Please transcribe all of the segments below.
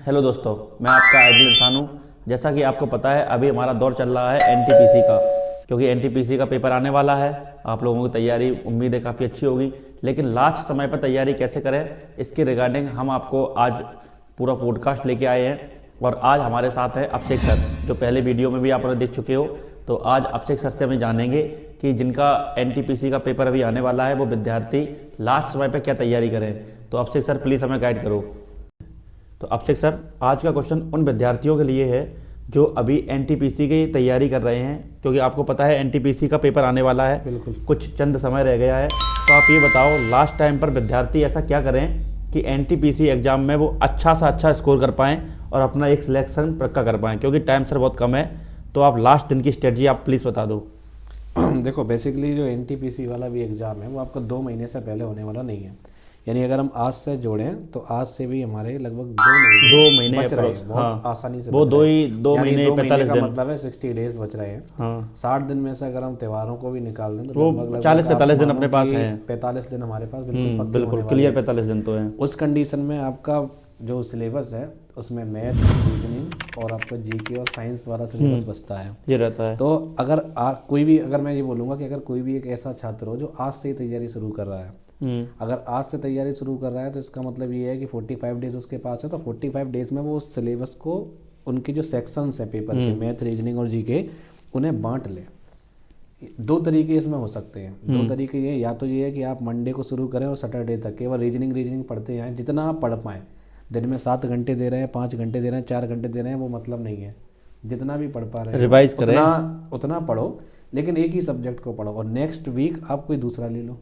Hello दोस्तों, मैं आपका आइडियल इंसान हूँ। जैसा कि आपको पता है, अभी हमारा दौर चल रहा है एनटीपीसी का, क्योंकि एनटीपीसी का पेपर आने वाला है। आप लोगों की तैयारी उम्मीद है काफ़ी अच्छी होगी, लेकिन लास्ट समय पर तैयारी कैसे करें, इसके रिगार्डिंग हम आपको आज पूरा पॉडकास्ट लेके आए हैं। और आज हमारे साथ हैं अभिषेक सर, जो पहले वीडियो में भी आप लोग देख चुके हो। तो आज अभिषेक सर से हम जानेंगे कि जिनका एनटीपीसी का पेपर अभी आने वाला है, वो विद्यार्थी लास्ट समय पर क्या तैयारी करें। तो अभिषेक सर प्लीज़ हमें गाइड करो। तो अभिषेक सर, आज का क्वेश्चन उन विद्यार्थियों के लिए है जो अभी एनटीपीसी की तैयारी कर रहे हैं, क्योंकि आपको पता है एनटीपीसी का पेपर आने वाला है, बिल्कुल कुछ चंद समय रह गया है। तो आप ये बताओ, लास्ट टाइम पर विद्यार्थी ऐसा क्या करें कि एनटीपीसी एग्जाम में वो अच्छा सा अच्छा स्कोर कर पाएँ और अपना एक सिलेक्शन पक्का कर पाएँ, क्योंकि टाइम सर बहुत कम है। तो आप लास्ट दिन की स्ट्रेटजी आप प्लीज़ बता दो। देखो, बेसिकली जो एनटीपीसी वाला भी एग्ज़ाम है वो आपका 2 महीने से पहले होने वाला नहीं है। यानी अगर हम आज से जोड़ें तो आज से भी हमारे लगभग 2 महीने बच रहे हैं, बहुत हाँ, आसानी से वो बच दो रहे ही हैं। 2 यानी महीने 45 का दिन मतलब है 60 डेज बच रहे हैं। हाँ, 60 दिन में से अगर हम त्योहारों को भी निकाल दें तो वो लगभग 40-45 दिन अपने पास हैं। 45 दिन हमारे पास बिल्कुल पक्के बिल्कुल होने वाले क्लियर हैं। 45 दिन तो हैं। उस कंडीशन में आपका जो सिलेबस है उसमें मैथ, रीजनिंग और आपका जीके और साइंस वाला सिलेबस बचता है। ये रहता है। तो अगर कोई भी, अगर मैं ये बोलूँगा कि अगर कोई भी एक ऐसा छात्र हो जो आज से ही तैयारी शुरू कर रहा है, अगर आज से तैयारी शुरू कर रहा है तो इसका मतलब ये है कि 45 डेज उसके पास है। तो 45 डेज में वो उस सिलेबस को, उनके जो सेक्शंस हैं पेपर के, मैथ, रीजनिंग और जीके, उन्हें बांट ले। 2 तरीके इसमें हो सकते हैं। 2 तरीके ये, या तो ये है कि आप मंडे को शुरू करें और सैटरडे तक केवल रीजनिंग पढ़ते हैं, जितना आप पढ़ पाएँ। दिन में 7 घंटे दे रहे हैं, 5 घंटे दे रहे हैं, 4 घंटे दे रहे हैं, वो मतलब नहीं है। जितना भी पढ़ पा रहे हैं रिवाइज करें, उतना पढ़ो, लेकिन एक ही सब्जेक्ट को पढ़ो और नेक्स्ट वीक आप कोई दूसरा ले लो,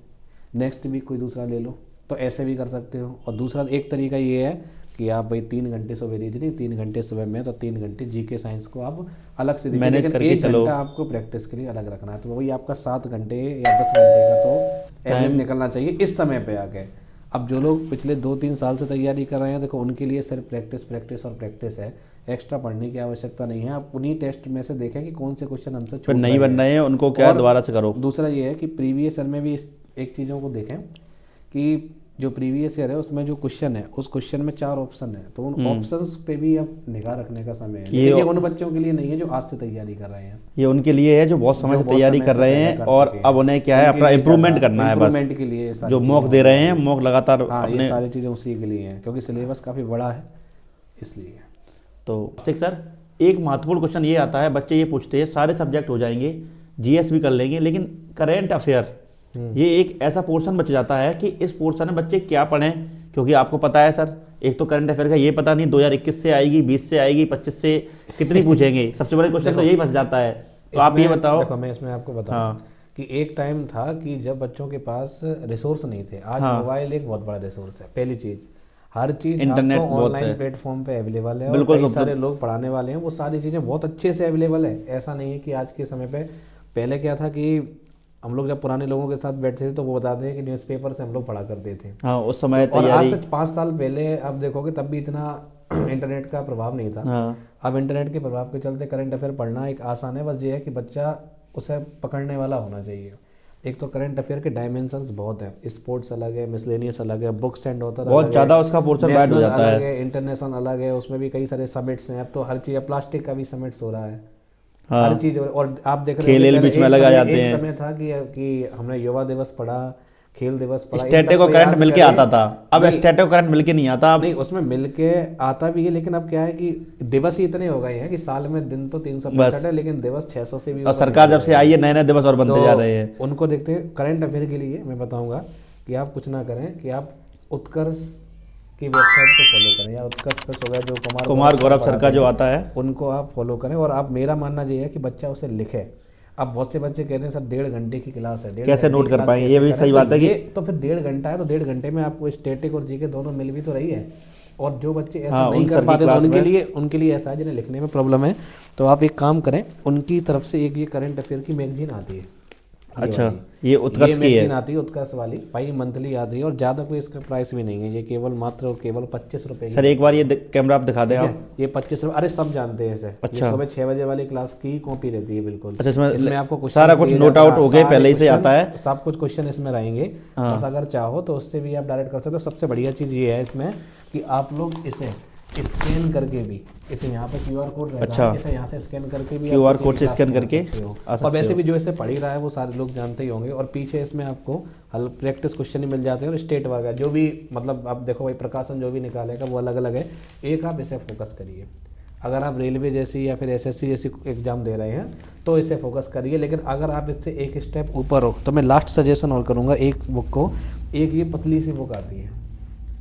नेक्स्ट वीक कोई दूसरा ले लो। तो ऐसे भी कर सकते हो। और दूसरा एक तरीका ये है कि आप भाई 3 घंटे सुबह रीजनिंग, 3 घंटे सुबह मैथ और 3 घंटे जीके साइंस को आप अलग से देखिए, मैनेज लेकिन करके 1 चलो। घंटा आपको प्रैक्टिस के लिए अलग रखना है। तो वही आपका 7 घंटे या 10 घंटे का तो एवरेज निकलना चाहिए इस समय पे आके। अब जो लोग पिछले 2-3 साल से तैयारी कर रहे हैं, देखो उनके लिए सिर्फ प्रैक्टिस और प्रैक्टिस है, एक्स्ट्रा पढ़ने की आवश्यकता नहीं है। आप उन्हीं टेस्ट में से देखें कि कौन से क्वेश्चन हमसे फिर नहीं बन रहे हैं उनको क्या दोबारा से करो। दूसरा ये है कि प्रीवियस ईयर में भी एक चीज़ों को देखें कि जो प्रीवियस ईयर है उसमें जो क्वेश्चन है, उस क्वेश्चन में 4 ऑप्शन है, तो उन ऑप्शंस पे भी अब निगाह रखने का समय है। ये उन बच्चों के लिए नहीं है जो आज से तैयारी कर रहे हैं, ये उनके लिए है जो बहुत समय से तैयारी कर रहे हैं और अब उन्हें क्या है, अपना इम्प्रूवमेंट करना है। बस इम्प्रूवमेंट के लिए जो मॉक दे रहे हैं, मॉक लगातार ये सारी चीज़ें उसी के लिए हैं, क्योंकि सिलेबस काफ़ी बड़ा है इसलिए। तो अभिषेक सर, एक महत्वपूर्ण क्वेश्चन ये आता है, बच्चे ये पूछते हैं सारे सब्जेक्ट हो जाएंगे, जीएस भी कर लेंगे, लेकिन करेंट अफेयर ये एक ऐसा पोर्शन बच जाता है कि इस पोर्शन में बच्चे क्या पढ़ें। क्योंकि आपको पता है सर, एक तो करंट अफेयर का ये पता नहीं 2021 से आएगी, 20 से आएगी, 25 से कितनी पूछेंगे। सबसे बड़ा क्वेश्चन तो यही फंस जाता है। तो आप ये बताओ। देखो, मैं इसमें आपको बताऊं कि एक टाइम था कि जब बच्चों के पास रिसोर्स नहीं थे। आज मोबाइल एक बहुत बड़ा रिसोर्स है। पहली चीज़, हर चीज़ इंटरनेट ऑनलाइन प्लेटफॉर्म पे अवेलेबल है, बिल्कुल, और कई सारे लोग पढ़ाने वाले हैं, वो सारी चीज़ें बहुत अच्छे से अवेलेबल है। ऐसा नहीं है कि आज के समय पे, पहले क्या था कि हम लोग जब पुराने लोगों के साथ बैठते थे तो वो बताते हैं कि न्यूज़पेपर से हम लोग पढ़ा करते थे। हाँ, उस समय और आज तैयारी। से 5 साल पहले आप देखोगे तब भी इतना इंटरनेट का प्रभाव नहीं था। अब इंटरनेट के प्रभाव के चलते करंट अफेयर पढ़ना एक आसान है। बस ये है कि बच्चा उसे पकड़ने वाला होना चाहिए। एक तो करंट अफेयर के डायमेंशंस बहुत है, स्पोर्ट्स अलग है, मिसलेनियस अलग है, बुक सेंड होता है, बहुत ज़्यादा उसका पोर्शन बैड हो जाता है, इंटरनेशनल अलग है, उसमें भी कई सारे समिट्स हैं। अब तो हर चीज़, प्लास्टिक का भी समिट्स हो रहा है, हर चीज़। और आप देख रहे खेल बीच में लगा जाते हैं। एक समय था कि हमने युवा दिवस पढ़ा, खेल दिवस पढ़ा, स्टैटिक को करंट मिलके आता था। अब स्टैटिक को करंट मिलके नहीं आता। नहीं, उसमें मिलके आता भी है, लेकिन अब क्या है कि दिवस ही इतने हो गए हैं कि साल में दिन तो 365 है, लेकिन दिवस 600 से भी। और सरकार जब से आई है नए नए दिवस और बनते जा रहे हैं। उनको देखते हैं। करंट अफेयर के लिए मैं बताऊंगा कि आप कुछ ना करें, कि आप उत्कर्ष की वेबसाइट को फॉलो करें, या उत्कर्ष हो गया जो कुमार गौरव सर का जो आता है, उनको आप फॉलो करें। और आप, मेरा मानना ये है कि बच्चा उसे लिखे। अब बहुत से बच्चे कहते हैं सर 1.5 घंटे की क्लास है, कैसे नोट कर पाएंगे, ये भी सही बात है कि तो फिर 1.5 घंटा है तो 1.5 घंटे में आपको स्टैटिक और जीके दोनों मिल भी तो रही है। और जो बच्चे ऐसा नहीं कर पाते तो उनके लिए ऐसा है जिन्हें लिखने में प्रॉब्लम है, तो आप एक काम करें, उनकी तरफ से एक ये करंट अफेयर की मैगजीन आती है। अच्छा, ये उत्कर्ष की है, आती है उत्कर्ष वाली, भाई मंथली आती है, और ज़्यादा कोई इसका प्राइस भी नहीं है। ये केवल 25 रुपये की। सर एक बार ये कैमरा आप दिखा दें आप। ये 25 रुपये, अरे सब जानते हैं इसे। अच्छा, सुबह 6 बजे वाली क्लास की कॉपी रहती है बिल्कुल। अच्छा, इसमें आपको सारा कुछ नोट आउट हो गए, पहले ही से आता है, सब कुछ क्वेश्चन इसमें रहेंगे। बस अगर चाहो तो उससे भी आप डायरेक्ट कर सकते हो। सबसे बढ़िया चीज़ ये है इसमें कि आप लोग इसे स्कैन करके भी, इसे यहाँ पे QR कोड रहता अच्छा। है, इसे यहाँ से स्कैन करके भी QR आप कोड से किसी स्कैन क्लास में करके आ सकते हो। आ सकते और वैसे हो। भी जो इसे पढ़ ही रहा है वो सारे लोग जानते ही होंगे। और पीछे इसमें आपको हल प्रैक्टिस क्वेश्चन ही मिल जाते हैं और स्टेट वगैरह जो भी, मतलब आप देखो भाई प्रकाशन जो भी निकालेगा वो अलग अलग है। एक आप इसे फोकस करिए, अगर आप रेलवे जैसी या फिर SSC जैसी एग्जाम दे रहे हैं तो इसे फोकस करिए। लेकिन अगर आप इससे एक स्टेप ऊपर हो तो मैं लास्ट सजेशन और करूँगा, एक बुक को, एक ये पतली सी बुक आती है,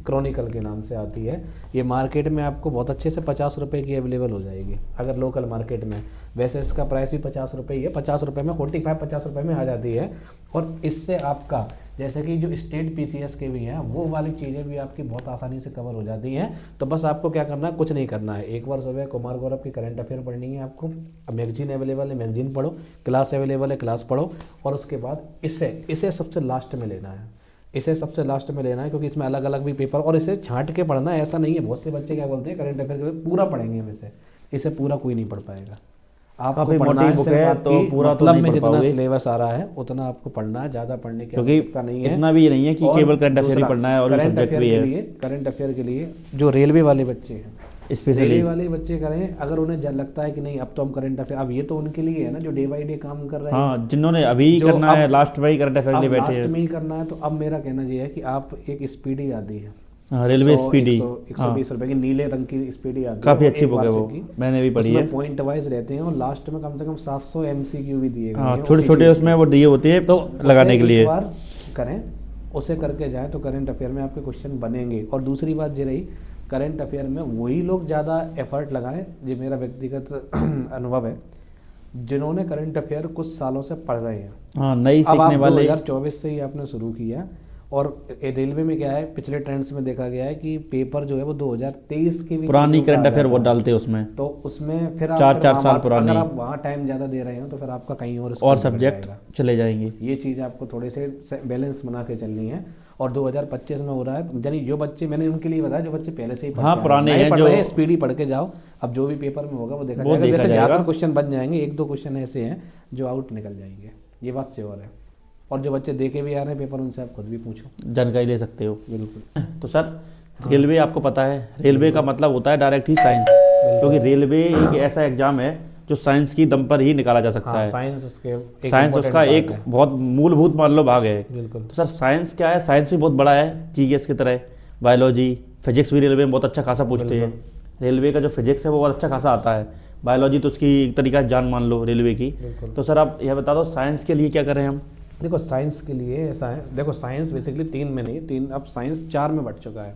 क्रॉनिकल के नाम से आती है। ये मार्केट में आपको बहुत अच्छे से 50 रुपये की अवेलेबल हो जाएगी अगर लोकल मार्केट में। वैसे इसका प्राइस भी 50 रुपये ही है, 50 रुपये में 45-50 रुपये में आ जाती है। और इससे आपका जैसे कि जो स्टेट PCS के भी हैं वो वाली चीज़ें भी आपकी बहुत आसानी से कवर हो जाती हैं। तो बस आपको क्या करना है, कुछ नहीं करना है। एक बार सुबह कुमार गौरव की करंट अफेयर पढ़नी है आपको, मैगजीन अवेलेबल है मैगजीन पढ़ो, क्लास अवेलेबल है क्लास पढ़ो, और उसके बाद इसे सबसे लास्ट में लेना है, इसे सबसे लास्ट में लेना है, क्योंकि इसमें अलग अलग भी पेपर, और इसे छांट के पढ़ना है। ऐसा नहीं है, बहुत से बच्चे क्या बोलते हैं करंट अफेयर के पूरा पढ़ेंगे हम इसे पूरा कोई नहीं पढ़ पाएगा। आपको काफी पढ़ना मोटी है बुक सिर्फ है, तो आपकी पूरा तो मतलब नहीं में पढ़ जितना पाओगे। सिलेबस आ रहा है उतना आपको पढ़ना है, ज़्यादा पढ़ने की क्योंकि आवश्यकता नहीं है। इतना भी नहीं है कि और केवल करंट अफेयर ही दूसरा, पढ़ना है, और भी करंट सब्जेक्ट अफेयर भी के है लिए, करंट अफेयर के लिए जो रेलवे वाले बच्चे हैं, स्पेशली। रेलवे वाले बच्चे करें, अगर उन्हें लगता है कि नहीं अब तो हम करंट अफेयर, अब ये तो उनके लिए है ना जो डे बाई डे काम कर रहे हैं। हाँ, जिन्होंने अभी जो करना है, अब- लास्ट में ही करंट अफेयर के लिए अब बैठे लास्ट हैं। में ही करना है, तो अब मेरा कहना ये है कि आप एक स्पीडी आती है, हाँ, रेलवे 100, स्पीडी। 120 रुपए की नीले रंग की स्पीडी आती है, काफी वो अच्छी एक बुक है वर्ष वो, की। मैंने भी पढ़ी है। उसमें पॉइंट वाइज रहते हैं और लास्ट में कम से कम 700 MCQ भी दिए गए हाँ, हैं छोटे उसी छोटे चीज़ उसमें के। वो दिए होते हैं तो लगाने उसे के लिए। एक बार करें, उसे करके जाएं तो करंट अफेयर में आपके क्वेश्चन बनेंगे। और दूसरी बात ये रही, करंट अफेयर में वही लोग ज़्यादा एफर्ट लगाएं, ये मेरा व्यक्तिगत अनुभव है, जिन्होंने करंट अफेयर कुछ सालों से पढ़ रहे हैं। हाँ, नई अब आप सीखने वाले। 2024 से ही आपने शुरू किया। और रेलवे में क्या है, पिछले ट्रेंड्स में देखा गया है कि पेपर जो है वो 2023 की भी पुरानी चीज़ों का करंट आ अफेयर जाता वो है। डालते हैं उसमें, तो उसमें फिर आप 4-4 वहाँ साल बात- पुरानी। अगर आप वहाँ टाइम ज़्यादा दे रहे हो तो फिर आपका कहीं और और स्कोर बढ़ सब्जेक्ट जाएगा। चले जाएंगे। ये चीज़ आपको थोड़े से बैलेंस बना के चलनी है। और 2025 में हो रहा है, यानी जो बच्चे, मैंने उनके लिए बताया जो बच्चे पहले से ही पढ़ हाँ, के आए पुराने नए हैं पढ़ जो- रहे हैं, स्पीडी पढ़ के जाओ। अब जो भी पेपर में होगा वो देखा वो जाएगा। देखा वैसे जाएगा। ज़्यादातर क्वेश्चन बच जाएंगे, एक दो क्वेश्चन ऐसे हैं जो आउट निकल जाएंगे, ये बात श्योर है। और जो बच्चे दे के भी आ रहे हैं पेपर, उनसे आप खुद भी पूछो, जानकारी ले सकते हो। बिल्कुल। तो सर, रेलवे आपको पता है, रेलवे का मतलब होता है डायरेक्ट ही साइंस, क्योंकि रेलवे एक ऐसा एग्जाम है जो साइंस की दम पर ही निकाला जा सकता है। साइंस उसके एक साइंस important उसका part एक है। बहुत मूलभूत मान लो भाग है। बिल्कुल। तो सर, साइंस क्या है? साइंस भी बहुत बड़ा है, GS की तरह। बायोलॉजी, फिजिक्स भी रेलवे में बहुत अच्छा खासा पूछते हैं। रेलवे का जो फिजिक्स है वो बहुत अच्छा खासा आता है। बायोलॉजी तो उसकी एक तरीका से जान मान लो रेलवे की। बिल्कुल। तो सर आप यह बता दो, साइंस के लिए क्या करें हम? देखो साइंस के लिए ऐसा है, देखो साइंस बेसिकली 3 में नहीं, 3 अब साइंस 4 में बट चुका है।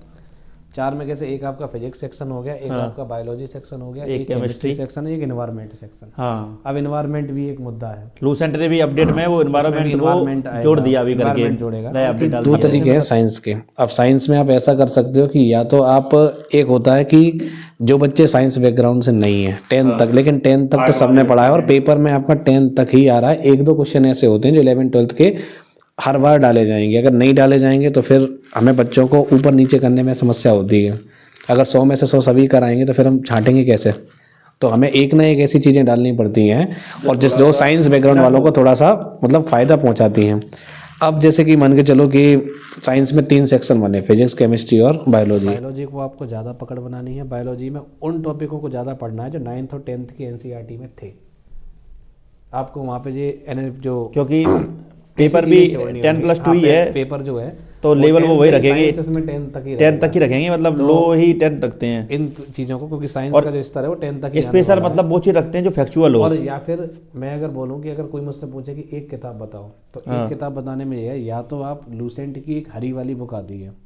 4 में कैसे, एक आपका फिजिक्स सेक्शन हो गया, एक हाँ। आपका बायोलॉजी सेक्शन हो गया, एक एक केमिस्ट्री chemistry सेक्शन है, एक एनवायरनमेंट सेक्शन। हाँ, अब एनवायरनमेंट भी एक मुद्दा है, लूसेंट ने भी अपडेट में वो एनवायरमेंट environment को आएगा, जोड़ दिया अभी करके, environment जोड़ेगा। नया अपडेट डाल दो दिया। तरीके हैं साइंस के। अब साइंस में आप ऐसा कर सकते हो कि या तो आप, एक होता है कि जो बच्चे साइंस बैकग्राउंड से नहीं है 10 तक, लेकिन 10 तक तो सबने पढ़ा है और पेपर में आपका 10 तक ही आ रहा है। एक दो क्वेश्चन ऐसे होते हैं जो 11-12 के हर बार डाले जाएंगे, अगर नहीं डाले जाएंगे तो फिर हमें बच्चों को ऊपर नीचे करने में समस्या होती है। अगर 100 में से 100 सभी कराएंगे तो फिर हम छांटेंगे कैसे? तो हमें एक ना एक ऐसी चीज़ें डालनी पड़ती हैं और जो साइंस बैकग्राउंड वालों को थोड़ा सा मतलब फ़ायदा पहुंचाती हैं। अब जैसे कि मान के चलो कि साइंस में 3 सेक्शन बने, फिजिक्स, केमिस्ट्री और बायोलॉजी। बायोलॉजी को आपको ज़्यादा पकड़ बनानी है। बायोलॉजी में उन टॉपिकों को ज़्यादा पढ़ना है जो 9th और 10th की NCERT में थे। आपको वहाँ पे जो क्योंकि पेपर भी 10+2 ही है, पेपर जो है तो लेवल वो वही रखेंगे, 10 तक ही 10 तक ही रखेंगे, मतलब लो ही 10 रखते हैं। इन चीज़ों को, क्योंकि साइंस और का जो स्तर है वो 10 तक ही आने स्पेशल वाला है। मतलब वो चीज़ रखते हैं जो फैक्चुअल हो। और या फिर मैं अगर बोलूं कि अगर कोई मुझसे पूछे कि एक किताब बताओ, तो एक किताब बताने में ये है, या तो आप लूसेंट की एक हरी वाली बुक आती है,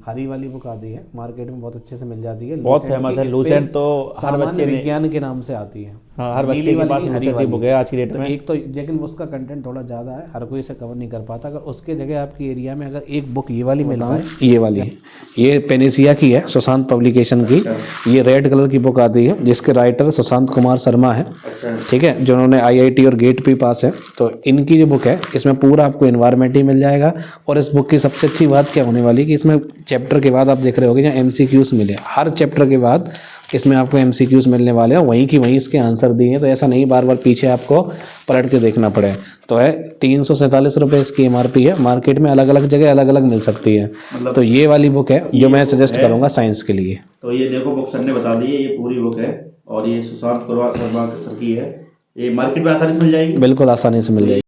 हरी वाली बुक आती है, मार्केट में बहुत अच्छे से मिल जाती है, बहुत लूसेंट फेमस की है लूसेंट, तो हर सामान्य बच्चे ने, विज्ञान के नाम से आती है। हाँ, हर बच्चे नीली के वाली पास की, हरी लूसेंट की वाली। बुक है आज की डेट तो में। एक तो, लेकिन उसका कंटेंट थोड़ा ज़्यादा है, हर कोई इसे कवर नहीं कर पाता। अगर उसके जगह आपकी एरिया में अगर एक बुक ये वाली मिल पाए, ये वाली, ये पेनेसिया की है, सुशांत पब्लिकेशन की, ये रेड कलर की बुक आती है, जिसके राइटर सुशांत कुमार शर्मा है, ठीक है, जिन्होंने IIT और गेट भी पास है। तो इनकी जो बुक है, इसमें पूरा आपको एनवायरनमेंट ही मिल जाएगा। और इस बुक की सबसे अच्छी बात क्या होने वाली कि इसमें चैप्टर के बाद आप देख रहे होगे जहाँ MCQs मिले, हर चैप्टर के बाद इसमें आपको MCQs मिलने वाले हैं, वहीं की वहीं इसके आंसर दिए हैं, तो ऐसा नहीं बार बार पीछे आपको पलट के देखना पड़े। तो है 347 रुपये इसकी MRP है, मार्केट में अलग अलग जगह अलग अलग मिल सकती है। तो ये वाली बुक है जो मैं सजेस्ट करूँगा साइंस के लिए। तो ये देखो बुक सर ने बता दी है, ये पूरी बुक है और ये सुशांत शर्मा सर की है। ये मार्केट में आसानी से मिल जाएगी, बिल्कुल आसानी से मिल जाएगी।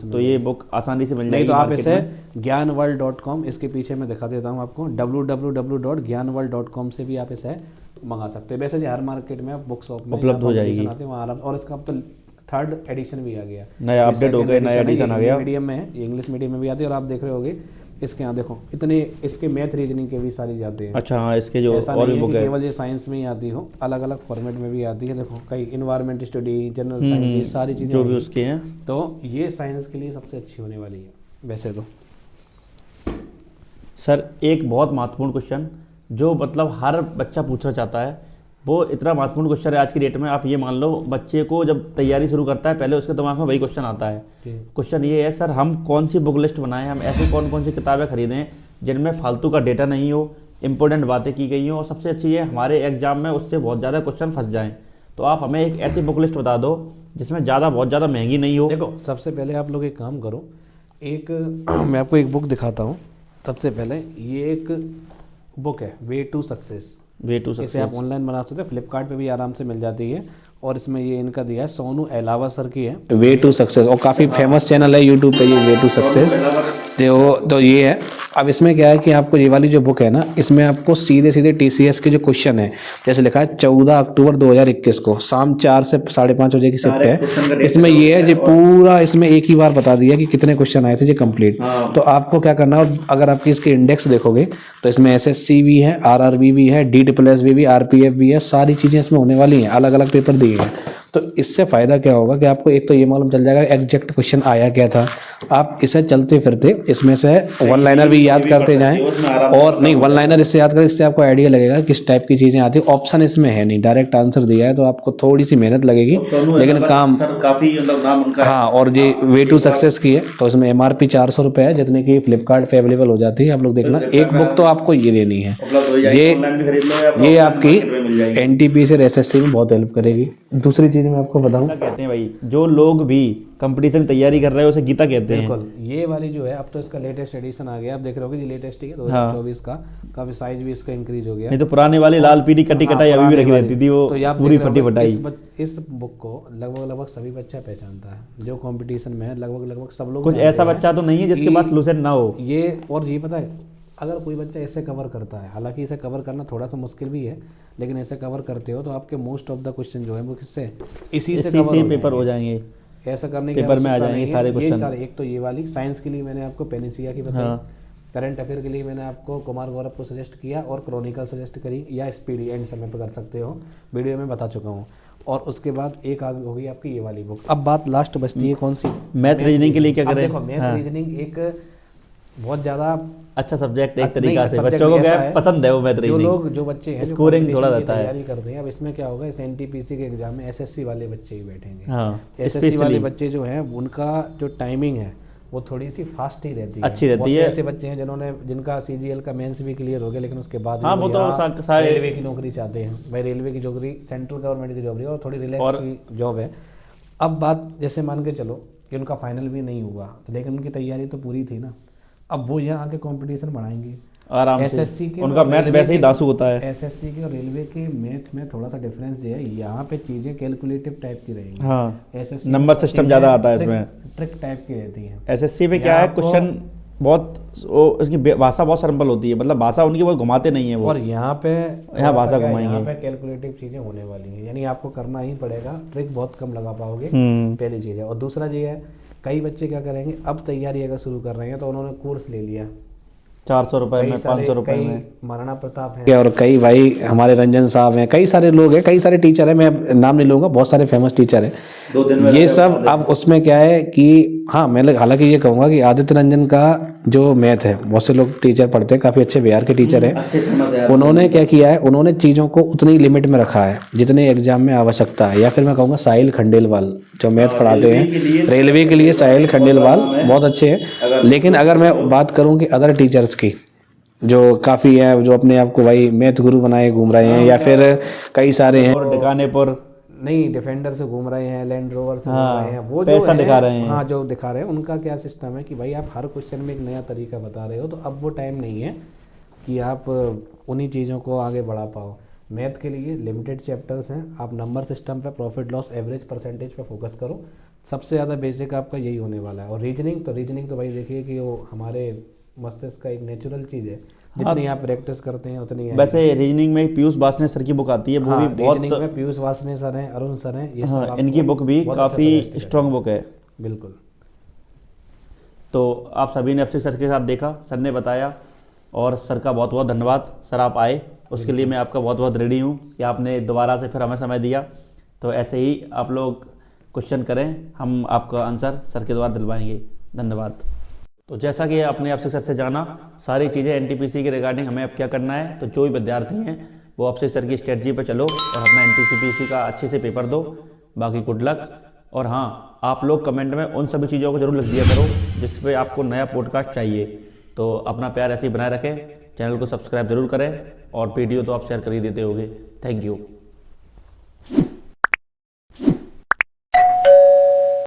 तो ये बुक आसानी से मिल नहीं जाएगी। तो आप मार्केट इसे में। ज्ञानवर्ल्ड.com, इसके पीछे मैं दिखा देता हूँ आपको, www.ज्ञानवर्ल्ड.com से भी आप इसे मंगा सकते हैं। वैसे जी हर मार्केट में बुक शॉप में उपलब्ध हो जाएगी वहाँ आराम। और इसका अब तो 3rd एडिशन भी आ गया, नया अपडेट हो गया, नया एडिशन आ गया। मीडियम में है, ये इंग्लिश मीडियम में भी आती है। और आप देख रहे होगे इसके यहाँ देखो इतने इसके मैथ रीजनिंग के भी सारी जाते हैं। अच्छा हाँ, इसके जो ऐसा और नहीं भी है बुक कि है केवल ये साइंस में ही आती हो, अलग अलग फॉर्मेट में भी आती है। देखो कई इन्वायरमेंट स्टडी, जनरल साइंस, ये सारी चीज़ें जो भी उसके हैं। तो ये साइंस के लिए सबसे अच्छी होने वाली है वैसे तो। सर एक बहुत महत्वपूर्ण क्वेश्चन जो मतलब हर बच्चा पूछना चाहता है, वो इतना महत्वपूर्ण क्वेश्चन है आज की डेट में। आप ये मान लो बच्चे को जब तैयारी शुरू करता है पहले उसके दिमाग में वही क्वेश्चन आता है। क्वेश्चन ये है सर, हम कौन सी बुक लिस्ट बनाएं, हम ऐसी कौन कौन सी किताबें खरीदें जिनमें फालतू का डेटा नहीं हो, इंपॉर्टेंट बातें की गई हो, और सबसे अच्छी है हमारे एग्जाम में उससे बहुत ज़्यादा क्वेश्चन फंस जाएँ। तो आप हमें एक ऐसी बुक लिस्ट बता दो जिसमें बहुत ज़्यादा महंगी नहीं हो। देखो सबसे पहले आप लोग एक काम करो, एक मैं आपको एक बुक दिखाता हूँ। सबसे पहले ये एक बुक है वे टू सक्सेस। इसे आप ऑनलाइन बना सकते हैं, फ्लिपकार्ट पे भी आराम से मिल जाती है। और इसमें ये इनका दिया है, सोनू एलावा सर की है, वे टू सक्सेस, और काफ़ी फेमस चैनल है यूट्यूब पे ये वे टू सक्सेस। तो ये है। अब इसमें क्या है कि आपको ये वाली जो बुक है ना, इसमें आपको सीधे सीधे TCS के जो क्वेश्चन है, जैसे लिखा है 14 अक्टूबर 2021 को शाम 4 से 5:30 बजे की शिफ्ट है। इसमें ये है जो पूरा इसमें एक ही बार बता दिया कि कितने क्वेश्चन आए थे जी कंप्लीट। तो आपको क्या करना है, अगर आपकी इसके इंडेक्स देखोगे तो इसमें SSC भी है, RRB भी है, DSSB भी, RPF भी है, सारी चीज़ें इसमें होने वाली हैं, अलग अलग पेपर दिए हैं। तो इससे फ़ायदा क्या होगा कि आपको एक तो ये मालूम चल जाएगा एग्जैक्ट क्वेश्चन आया क्या था। आप इसे चलते फिरते इसमें से वन लाइनर भी याद करते जाएं, और नहीं वन लाइनर इससे याद करें, इससे आपको आइडिया लगेगा किस टाइप की चीज़ें आती है। ऑप्शन इसमें है नहीं, डायरेक्ट आंसर दिया है, तो आपको थोड़ी सी मेहनत लगेगी लेकिन काम काफ़ी नाम उनका। हाँ, और ये वे टू सक्सेस की है, तो इसमें MRP 400 रुपये है, जितने की फ्लिपकार्ट पे अवेलेबल हो जाती है। आप लोग देखना, एक बुक तो आपको ये लेनी है, ये आपकी NTPC और SSC में बहुत हेल्प करेगी। दूसरी चीज़ मैं आपको बताऊँ, कहते हैं भाई जो लोग भी कंपटीशन तैयारी कर रहे हैं उसे गीता कहते हैं। बिल्कुल, ये वाली जो है अब तो इसका लेटेस्ट एडिशन आ गया, आप देख रहे होगे, ये लेटेस्ट है 2024 का, काफी साइज भी इसका इंक्रीज हो गया। नहीं तो पुराने वाली लाल पीली कटी कटाई अभी भी रखी रहती थी, वो पूरी फटी फटाई। इस बुक को लगभग सभी बच्चा पहचानता है जो कंपटीशन में है, लगभग सब लोग। कुछ ऐसा बच्चा तो नहीं है जिसके पास लूसेंट ना हो ये। और ये पता है, अगर कोई बच्चा ऐसे कवर करता है, हालांकि इसे कवर करना थोड़ा सा मुश्किल भी है, लेकिन ऐसे कवर करते हो तो आपके मोस्ट ऑफ द क्वेश्चन जो है वो किससे, इसी से कवर पेपर हो जाएंगे, ऐसा करने के पेपर में आ जाएंगे सारे क्वेश्चन। एक तो ये वाली साइंस के लिए मैंने आपको पेनिसिया की बताई, करंट अफेयर के लिए मैंने आपको कुमार गौरव को सजेस्ट किया, और क्रॉनिकल सजेस्ट करी, या स्पीडी एंड समय पर कर सकते हो, वीडियो में बता चुका हूँ। और उसके बाद एक आगे हो गई आपकी ये वाली बुक। अब बात लास्ट बचती है कौन सी, मैथ रीजनिंग के लिए क्या करें। देखो मैथ रीजनिंग एक बहुत ज़्यादा अच्छा सब्जेक्ट एक तरीका से बच्चों को क्या पसंद है वो मैथ रीजनिंग। जो बच्चे हैं स्कोरिंग थोड़ा रहता है, तैयारी करते हैं। अब इसमें क्या होगा, इस NTPC के एग्जाम में SSC वाले बच्चे ही बैठेंगे। हाँ, SSC वाले बच्चे जो हैं उनका जो टाइमिंग है वो थोड़ी सी फास्ट ही रहती है, अच्छी रहती है। ऐसे बच्चे हैं जिनका CGL का मेंस भी क्लियर हो गया, लेकिन उसके बाद हाँ, वो तो सारे रेलवे की नौकरी चाहते हैं। भाई रेलवे की नौकरी सेंट्रल गवर्नमेंट की जॉब है और थोड़ी रिलैक्स की जॉब है। अब बात जैसे मान के चलो कि उनका फाइनल भी नहीं हुआ, लेकिन उनकी तैयारी तो पूरी थी ना, अब वो यहाँ आके कंपटीशन बढ़ाएंगे आराम से। SSC के उनका मैथ वैसे ही दांसू होता है। SSC के और रेलवे के मैथ में थोड़ा सा डिफरेंस है, यहाँ पे चीजें कैलकुलेटिव टाइप की रहेंगी। हाँ, SSC नंबर सिस्टम ज्यादा आता है इसमें, ट्रिक टाइप की रहती है। SSC में क्या है, क्वेश्चन बहुत उसकी भाषा बहुत सिंपल होती है, मतलब भाषा उनकी बहुत घुमाते नहीं है वो, और यहाँ भाषा घुमाएंगे, यहाँ पे कैलकुलेटिव चीजें होने वाली हैं, यानी आपको करना ही पड़ेगा, ट्रिक बहुत कम लगा पाओगे, पहली चीज़ है। और दूसरा ये है, कई बच्चे क्या करेंगे, अब तैयारी अगर शुरू कर रहे हैं तो उन्होंने कोर्स ले लिया 400 रुपए में, 500 रुपए में। महाराणा प्रताप है, और कई भाई हमारे रंजन साहब हैं, कई सारे लोग हैं, कई सारे टीचर हैं, मैं नाम नहीं लूँगा, बहुत सारे फेमस टीचर हैं। 2 दिन में ये सब अब उसमें क्या है कि हाँ, मैं हालांकि ये कहूँगा कि आदित्य रंजन का जो मैथ है, बहुत से लोग टीचर पढ़ते हैं, काफ़ी अच्छे बिहार के टीचर हैं। उन्होंने क्या किया है, उन्होंने चीज़ों को उतनी लिमिट में रखा है जितने एग्जाम में आवश्यकता है। या फिर मैं कहूँगा साहिल खंडेलवाल जो मैथ पढ़ाते हैं रेलवे के लिए, साहिल खंडेलवाल बहुत अच्छे हैं। लेकिन अगर मैं बात करूँ कि अदर टीचर्स की, जो काफ़ी है, जो अपने आप को भाई मैथ गुरु बनाए घूम रहे हैं, या फिर कई सारे हैं और ठिकाने पर नहीं डिफेंडर से घूम रहे हैं, लैंड रोवर से घूम हाँ, रहे हैं, वो जो पैसा है दिखा रहे हैं। हाँ जो दिखा रहे हैं, उनका क्या सिस्टम है कि भाई आप हर क्वेश्चन में एक नया तरीका बता रहे हो, तो अब वो टाइम नहीं है कि आप उन्हीं चीज़ों को आगे बढ़ा पाओ। मैथ के लिए लिमिटेड चैप्टर्स हैं, आप नंबर सिस्टम पे, प्रॉफिट लॉस, एवरेज, परसेंटेज पे फोकस करो। सबसे ज़्यादा बेसिक आपका यही होने वाला है। और रीजनिंग तो भाई देखिए कि वो हमारे मस्तिष्क का एक नेचुरल चीज़ है, जितनी आप प्रैक्टिस करते हैं उतनी आएगी। वैसे रीजनिंग में पीयूष बासने सर की बुक आती है, वो हाँ, भी बहुत, रीजनिंग में पीयूष वासने सर हैं, अरुण सर हैं, ये सब हाँ, आपको इनकी बुक भी बहुत अच्छा काफ़ी suggest करेंगे। स्ट्रांग बुक है। बिल्कुल। तो आप सभी ने अक्षय सर के साथ देखा, सर ने बताया, और सर का बहुत बहुत धन्यवाद। सर आप आए, उसके लिए मैं आपका बहुत बहुत रेडी हूँ कि आपने दोबारा से फिर हमें समय दिया। तो ऐसे ही आप लोग क्वेश्चन करें, हम आपका आंसर सर के द्वारा दिलवाएंगे। धन्यवाद। तो जैसा कि आपने अक्षय सर से जाना सारी चीज़ें एनटीपीसी के रिगार्डिंग हमें अब क्या करना है, तो जो भी विद्यार्थी हैं वो अक्षय सर की स्ट्रेटजी पर चलो और अपना एनटीपीसी का अच्छे से पेपर दो। बाकी गुड लक। और हाँ, आप लोग कमेंट में उन सभी चीज़ों को जरूर लिख दिया करो जिस पे आपको नया पॉडकास्ट चाहिए। तो अपना प्यार ऐसे ही बनाए रखें, चैनल को सब्सक्राइब जरूर करें, और वीडियो तो आप शेयर कर ही देते होगे। Thank you.